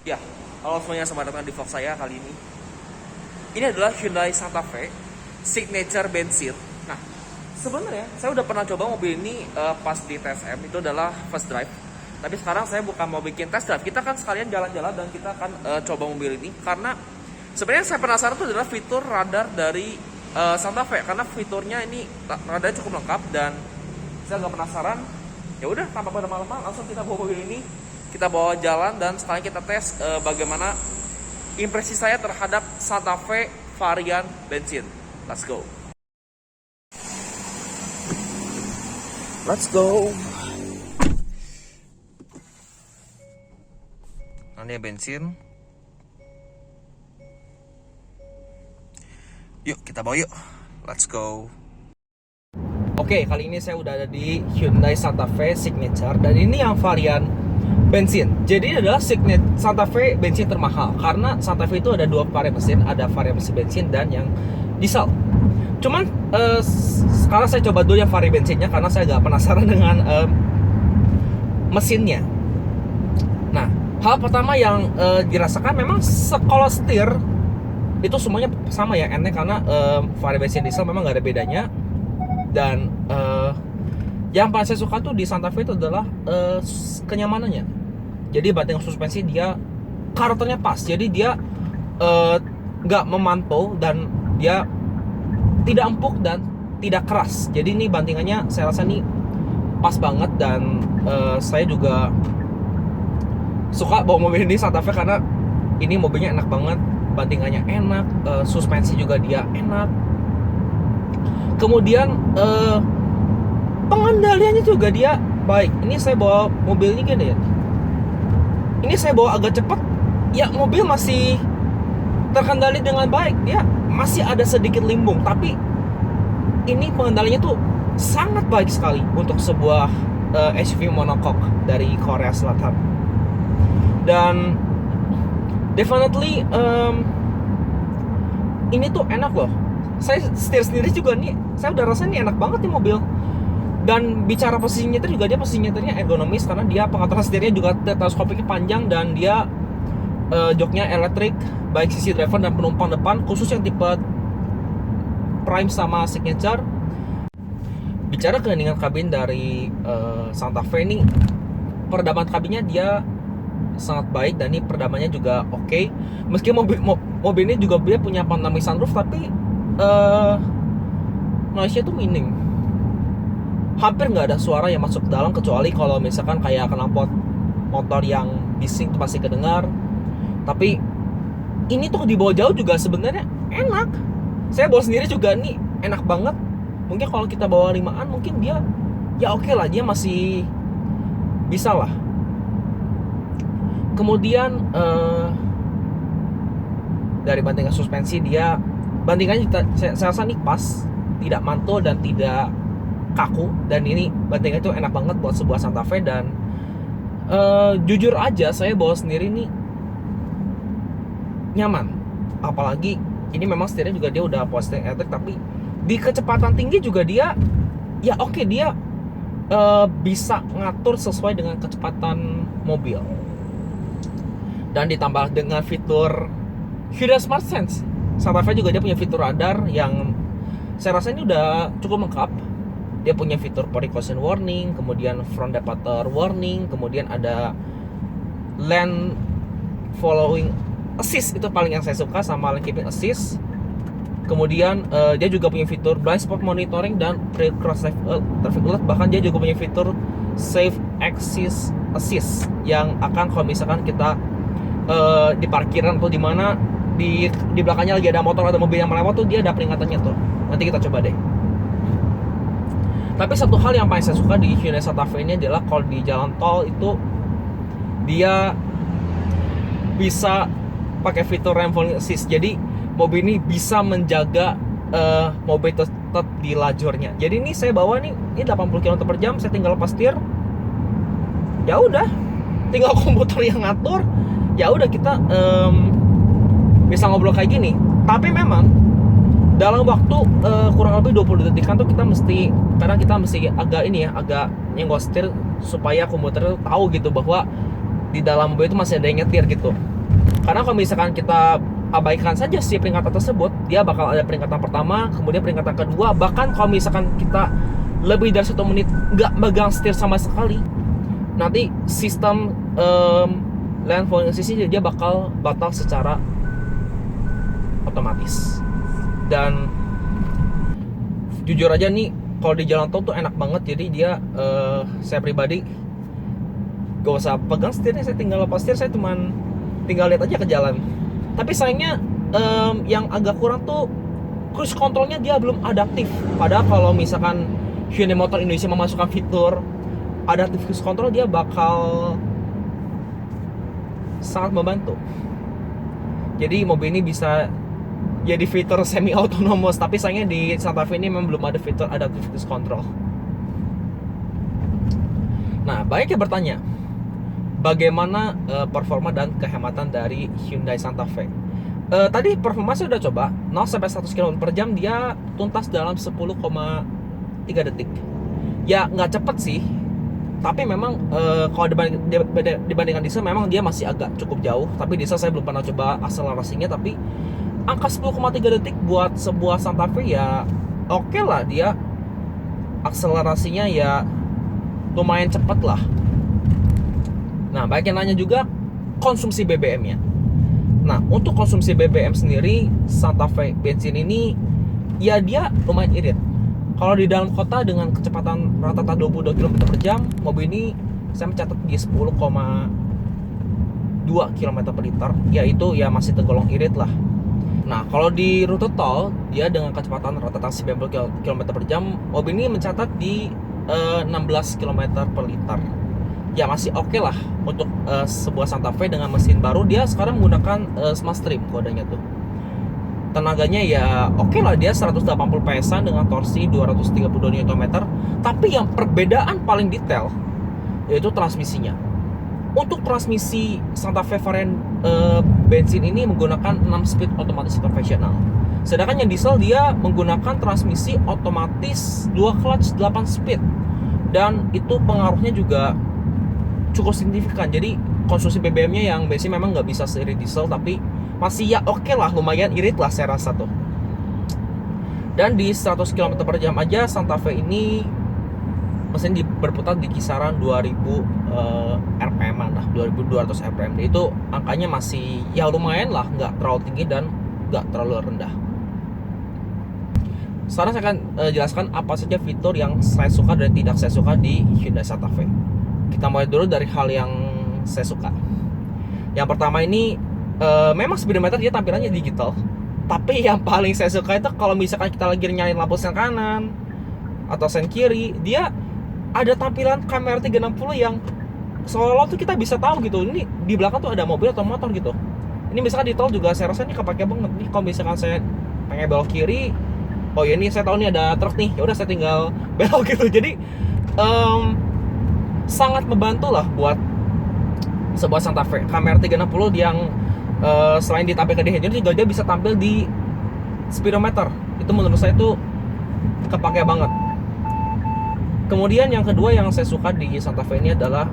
Ya, halo semuanya, selamat datang di vlog saya kali ini. Ini adalah Hyundai Santa Fe Signature bensin. Nah, sebenarnya saya udah pernah coba mobil ini pas di TSM, itu adalah first drive. Tapi sekarang saya bukan mau bikin test drive, kita kan sekalian jalan-jalan dan kita akan coba mobil ini. Karena sebenarnya saya penasaran itu adalah fitur radar dari Santa Fe. Karena fiturnya ini radar cukup lengkap dan saya agak penasaran. Ya udah, tanpa berlama-lama langsung kita bawa mobil ini, kita bawa jalan dan sekarang kita tes bagaimana impresi saya terhadap Santa Fe varian bensin. Let's go. Let's go. Ini bensin. Yuk kita bawa yuk. Let's go. Oke, kali ini saya udah ada di Hyundai Santa Fe Signature dan ini yang varian bensin. Jadi ini adalah Santa Fe bensin termahal karena Santa Fe itu ada dua varian mesin, ada varian mesin bensin dan yang diesel. Cuman sekarang saya coba dulu yang varian bensinnya karena saya agak penasaran dengan mesinnya. Nah, hal pertama yang dirasakan memang kalau setir itu semuanya sama ya, enak karena varian bensin diesel memang gak ada bedanya. Dan yang paling saya suka tuh di Santa Fe itu adalah kenyamanannya. Jadi banting suspensi dia karakternya pas. Jadi dia nggak memantul dan dia tidak empuk dan tidak keras. Jadi ini bantingannya saya rasa nih pas banget dan saya juga suka bawa mobil ini Santa Fe karena ini mobilnya enak banget, bantingannya enak, suspensi juga dia enak. Kemudian pengendaliannya juga dia baik. Ini saya bawa mobil ini gini ya. Ini saya bawa agak cepat. Ya mobil masih terkendali dengan baik. Dia masih ada sedikit limbung, tapi ini pengendaliannya tuh sangat baik sekali untuk sebuah SUV monocoque dari Korea Selatan. Dan definitely ini tuh enak loh. Saya setir sendiri juga nih, saya udah rasa nih enak banget nih mobil. Dan bicara posisi nyetir juga, dia posisi nyetirnya ergonomis karena dia pengaturan setirnya juga teleskopiknya panjang dan dia joknya elektrik baik sisi driver dan penumpang depan, khusus yang tipe Prime sama Signature. Bicara keheningan kabin dari Santa Fe ini, peredaman kabinnya dia sangat baik dan ini peredamannya juga oke. Meski mobil ini juga dia punya panoramic sunroof, tapi noise-nya tuh minim. Hampir nggak ada suara yang masuk ke dalam kecuali kalau misalkan kayak knalpot motor yang bising tuh pasti kedengar. Tapi ini tuh dibawa jauh juga sebenarnya enak. Saya bawa sendiri juga nih enak banget. Mungkin kalau kita bawa 5an mungkin dia ya oke lah, dia masih bisa lah. Kemudian dari bantingan suspensi dia, bantingannya saya rasa nih pas, tidak mantul dan tidak kaku. Dan ini bantingannya itu enak banget buat sebuah Santa Fe. Dan jujur aja saya bawa sendiri nih nyaman. Apalagi ini memang setirnya juga dia udah power steering electric, tapi di kecepatan tinggi juga dia ya oke, dia bisa ngatur sesuai dengan kecepatan mobil. Dan ditambah dengan fitur Hyundai Smart Sense, Santa Fe juga dia punya fitur radar yang saya rasa ini udah cukup lengkap. Dia punya fitur precaution warning, kemudian front departure warning, kemudian ada lane following assist, itu paling yang saya suka, sama lane keeping assist. Kemudian dia juga punya fitur blind spot monitoring dan pre-cross traffic alert. Bahkan dia juga punya fitur safe exit assist yang akan kalau misalkan kita di parkiran atau di mana di belakangnya lagi ada motor atau mobil yang melewat tuh, dia ada peringatannya tuh. Nanti kita coba deh. Tapi satu hal yang paling saya suka di Hyundai Santa Fe ini adalah kalau di jalan tol itu dia bisa pakai fitur ramp falling assist. Jadi mobil ini bisa menjaga mobil tetap di lajurnya. Jadi ini saya bawa nih, ini 80 km/jam, saya tinggal lepas setir. Ya udah, tinggal komputer yang ngatur. Ya udah, kita bisa ngobrol kayak gini. Tapi memang dalam waktu kurang lebih 20 detikan tuh kita mesti agak agak nyenggol setir supaya komputer tahu gitu bahwa di dalam mobil itu masih ada yang nyetir gitu. Karena kalau misalkan kita abaikan saja si peringatan tersebut, dia bakal ada peringatan pertama, kemudian peringatan kedua, bahkan kalau misalkan kita lebih dari 1 menit nggak megang setir sama sekali, nanti sistem lane following assist dia bakal batal secara otomatis. Dan jujur aja nih, kalau di jalan tol tuh enak banget. Jadi dia saya pribadi gak usah pegang setirnya, saya tinggal lepas setir, saya cuman tinggal lihat aja ke jalan. Tapi sayangnya yang agak kurang tuh cruise controlnya dia belum adaptif. Padahal kalau misalkan Hyundai Motor Indonesia memasukkan fitur adaptive cruise control, dia bakal sangat membantu. Jadi mobil ini bisa jadi fitur semi autonomous, tapi sayangnya di Santa Fe ini memang belum ada fitur adaptive cruise control. Nah, banyak yang bertanya, bagaimana performa dan kehematan dari Hyundai Santa Fe? Tadi performa saya udah coba 0 sampai 100 km/jam dia tuntas dalam 10,3 detik. Ya nggak cepet sih, tapi memang kalau dibandingkan diesel memang dia masih agak cukup jauh. Tapi diesel saya belum pernah coba akselerasinya, tapi angka 10,3 detik buat sebuah Santa Fe ya oke lah. Dia akselerasinya ya lumayan cepet lah. Nah, banyak yang nanya juga konsumsi BBM-nya. Nah, untuk konsumsi BBM sendiri, Santa Fe bensin ini ya dia lumayan irit. Kalau di dalam kota dengan kecepatan rata-rata 22 km/jam, mobil ini saya mencatat di 10,2 km/liter, yaitu ya masih tergolong irit lah. Nah, kalau di rute tol, dia dengan kecepatan rata-rata 90 km/jam, mobil ini mencatat di 16 km/liter. Ya masih oke lah untuk sebuah Santa Fe dengan mesin baru. Dia sekarang menggunakan Smart kodenya tuh. Tenaganya ya oke lah, dia 180 PS-an dengan torsi 232 Nm. Tapi yang perbedaan paling detail yaitu transmisinya. Untuk transmisi Santa Fe varian bensin ini menggunakan 6 speed otomatis konvensional. Sedangkan yang diesel dia menggunakan transmisi otomatis 2 clutch 8 speed. Dan itu pengaruhnya juga cukup signifikan. Jadi konsumsi BBM-nya yang bensin memang nggak bisa seirit diesel, tapi masih ya oke lah, lumayan irit lah saya rasa tuh. Dan di 100 km/jam aja Santa Fe ini mesin berputar di kisaran 2000 rpm lah, 2200 rpm. Itu angkanya masih ya lumayan lah, nggak terlalu tinggi dan nggak terlalu rendah. Sekarang saya akan jelaskan apa saja fitur yang saya suka dan tidak saya suka di Hyundai Santa Fe. Kita mulai dulu dari hal yang saya suka. Yang pertama ini memang speedometer dia tampilannya digital, tapi yang paling saya suka itu kalau misalkan kita lagi nyalain lampu sen kanan atau sen kiri, dia ada tampilan kamera 360 yang seolah-olah tuh kita bisa tahu gitu, ini di belakang tuh ada mobil atau motor gitu. Ini misalkan di tol juga saya rasa ini kepake banget nih. Kalau misalkan saya pengen belok kiri, oh ya ini saya tahu nih ada truk nih, ya udah saya tinggal belok gitu. Jadi sangat membantu lah buat sebuah Santa Fe. Kamera 360 yang selain ditampilkan di head-unit juga dia bisa tampil di speedometer. Itu menurut saya tuh kepake banget. Kemudian yang kedua yang saya suka di Santa Fe ini adalah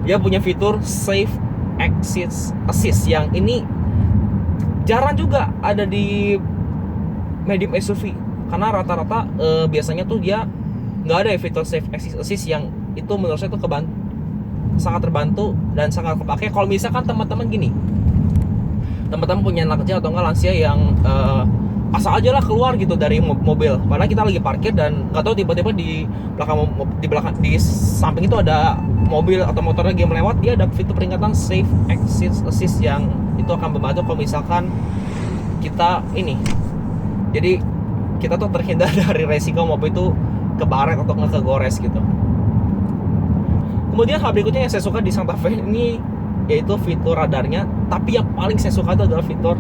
dia punya fitur Safe Exit Assist yang ini jarang juga ada di medium SUV. Karena rata-rata biasanya tuh dia nggak ada ya fitur Safe Exit Assist, yang itu menurut saya tuh sangat terbantu dan sangat kepake kalau misalkan teman-teman gini, teman-teman punya anak kecil atau enggak lansia yang asal aja lah keluar gitu dari mobil, padahal kita lagi parkir dan nggak tahu tiba-tiba di belakang di samping itu ada mobil atau motor lagi melewat, dia ada fitur peringatan Safe Exit Assist yang itu akan membantu kalau misalkan kita ini, jadi kita tuh terhindar dari resiko mobil itu kebaret atau nggak kegores gitu. Kemudian hal berikutnya yang saya suka di Santa Fe ini yaitu fitur radarnya, tapi yang paling saya suka itu adalah fitur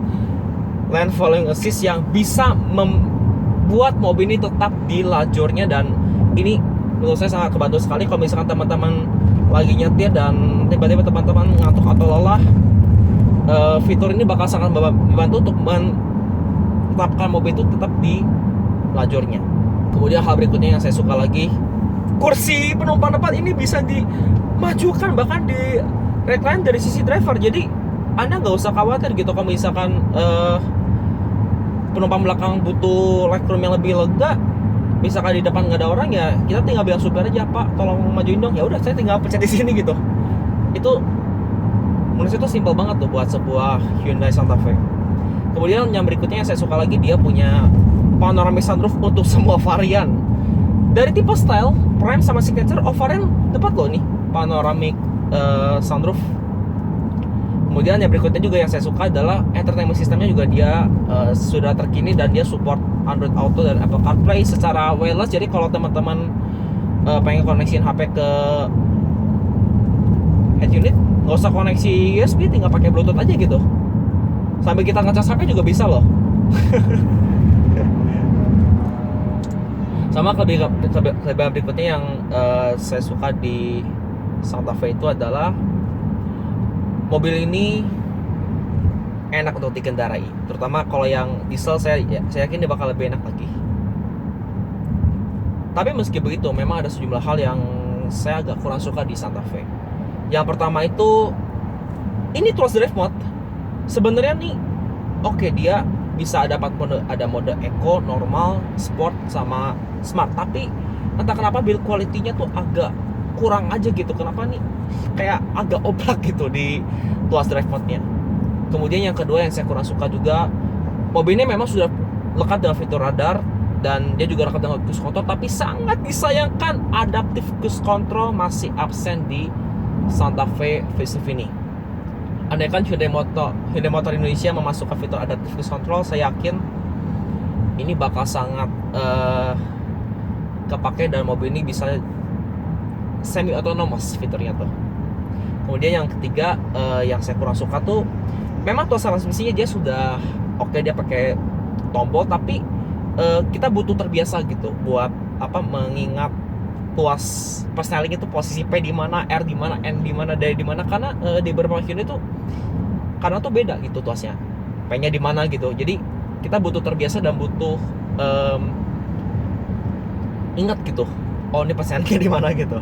lane following assist yang bisa membuat mobil ini tetap di lajurnya. Dan ini menurut saya sangat kebantu sekali kalau misalkan teman-teman lagi nyetir dan tiba-tiba teman-teman ngantuk atau lelah, fitur ini bakal sangat membantu untuk menetapkan mobil itu tetap di lajurnya. Kemudian hal berikutnya yang saya suka lagi, kursi penumpang depan ini bisa dimajukan, bahkan recline dari sisi driver. Jadi Anda nggak usah khawatir gitu kalau misalkan penumpang belakang butuh legroom yang lebih lega, misalkan di depan nggak ada orang, ya kita tinggal bilang supir aja, Pak tolong majuin dong, ya udah saya tinggal pencet di sini gitu. Itu menurut saya itu simple banget tuh buat sebuah Hyundai Santa Fe. Kemudian yang berikutnya yang saya suka lagi, dia punya panoramic sunroof untuk semua varian. Dari tipe style, prime sama signature, varian dapat loh nih panoramic sunroof. Kemudian yang berikutnya juga yang saya suka adalah entertainment systemnya juga dia sudah terkini dan dia support Android Auto dan Apple CarPlay secara wireless. Jadi kalau teman-teman pengen koneksiin HP ke head unit, nggak usah koneksi USB, tinggal pakai Bluetooth aja gitu. Sambil kita ngecas HP juga bisa loh. Sama kelebihan berikutnya yang saya suka di Santa Fe itu adalah mobil ini enak untuk dikendarai, terutama kalau yang diesel. Saya yakin dia bakal lebih enak lagi. Tapi meski begitu, memang ada sejumlah hal yang saya agak kurang suka di Santa Fe. Yang pertama itu, ini Throttle Drive Mode. Sebenarnya nih, oke, dia bisa ada 4 mode, ada mode Eco, Normal, Sport, sama Smart. Tapi entah kenapa build quality-nya tuh agak kurang aja gitu. Kenapa nih? Kayak agak oblak gitu di Tuas Drive Mode-nya. Kemudian yang kedua yang saya kurang suka juga, mobil ini memang sudah lekat dengan fitur radar dan dia juga lekat dengan cruise control, tapi sangat disayangkan adaptive cruise control masih absen di Santa Fe facelift ini. Andaikan Hyundai Motor Indonesia memasukkan fitur adaptive cruise control, saya yakin ini bakal sangat kepake dan mobil ini bisa semi autonomous fiturnya tuh. Kemudian yang ketiga yang saya kurang suka tuh, memang tuas transmisinya dia sudah oke, dia pakai tombol, tapi kita butuh terbiasa gitu buat mengingat tuas persneling itu posisi P di mana, R di mana, N di mana, D di mana, karena di beberapa Hyundai tuh karena tuh beda gitu tuasnya, P-nya di mana gitu. Jadi kita butuh terbiasa dan butuh ingat gitu, oh ini persnelingnya di mana gitu.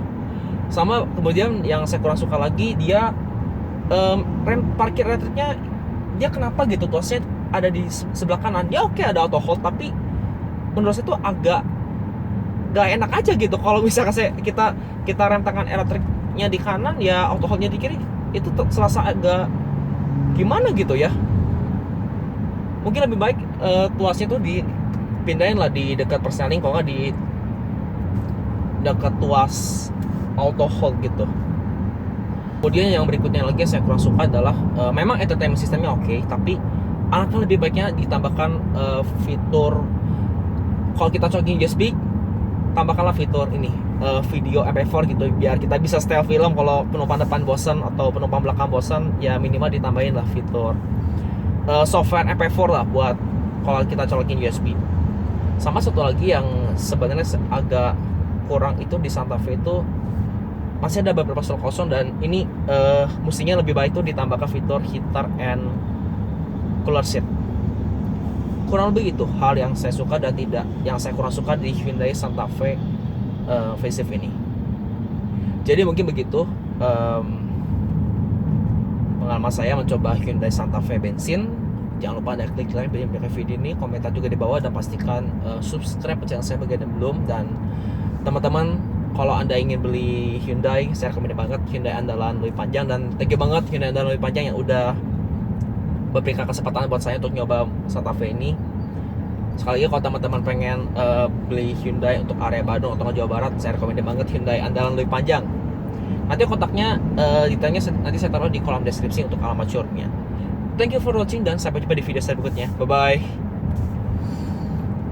Sama kemudian yang saya kurang suka lagi, dia rem parkir elektriknya dia kenapa gitu tuasnya ada di sebelah kanan. Ya oke, ada auto hold, tapi menurut saya tuh agak gak enak aja gitu kalau misalkan kita rem tangan elektriknya di kanan, ya auto holdnya di kiri, itu serasa agak gimana gitu ya. Mungkin lebih baik tuasnya tuh dipindahin lah di dekat persneling, kalau nggak di dekat tuas auto hold gitu. Kemudian yang berikutnya lagi yang saya kurang suka adalah memang entertainment sistemnya oke, tapi alangkah lebih baiknya ditambahkan fitur, kalau kita colokin USB, tambahkanlah fitur ini video MP4 gitu, biar kita bisa setel film. Kalau penumpang depan bosan atau penumpang belakang bosan, ya minimal ditambahin lah fitur software MP4 lah buat kalau kita colokin USB. Sama satu lagi yang sebenarnya agak kurang itu di Santa Fe itu, masih ada beberapa slot kosong, dan ini mestinya lebih baik tuh ditambahkan fitur heater and cooler seat. Kurang lebih itu hal yang saya suka dan yang saya kurang suka di Hyundai Santa Fe facelift ini. Jadi mungkin begitu pengalaman saya mencoba Hyundai Santa Fe bensin. Jangan lupa Anda klik like video ini, komentar juga di bawah, dan pastikan subscribe channel saya bagi yang belum. Dan teman-teman, kalau Anda ingin beli Hyundai, saya rekomend banget Hyundai andalan lebih panjang, dan thank you banget Hyundai andalan lebih panjang yang udah memberikan kesempatan buat saya untuk nyoba Santa Fe ini. Sekali lagi, kalau teman-teman pengen beli Hyundai untuk area Bandung atau Jawa Barat, saya rekomend banget Hyundai andalan lebih panjang. Nanti kontaknya detailnya nanti saya taruh di kolom deskripsi untuk alamat showroomnya. Thank you for watching dan sampai jumpa di video saya berikutnya. Bye bye.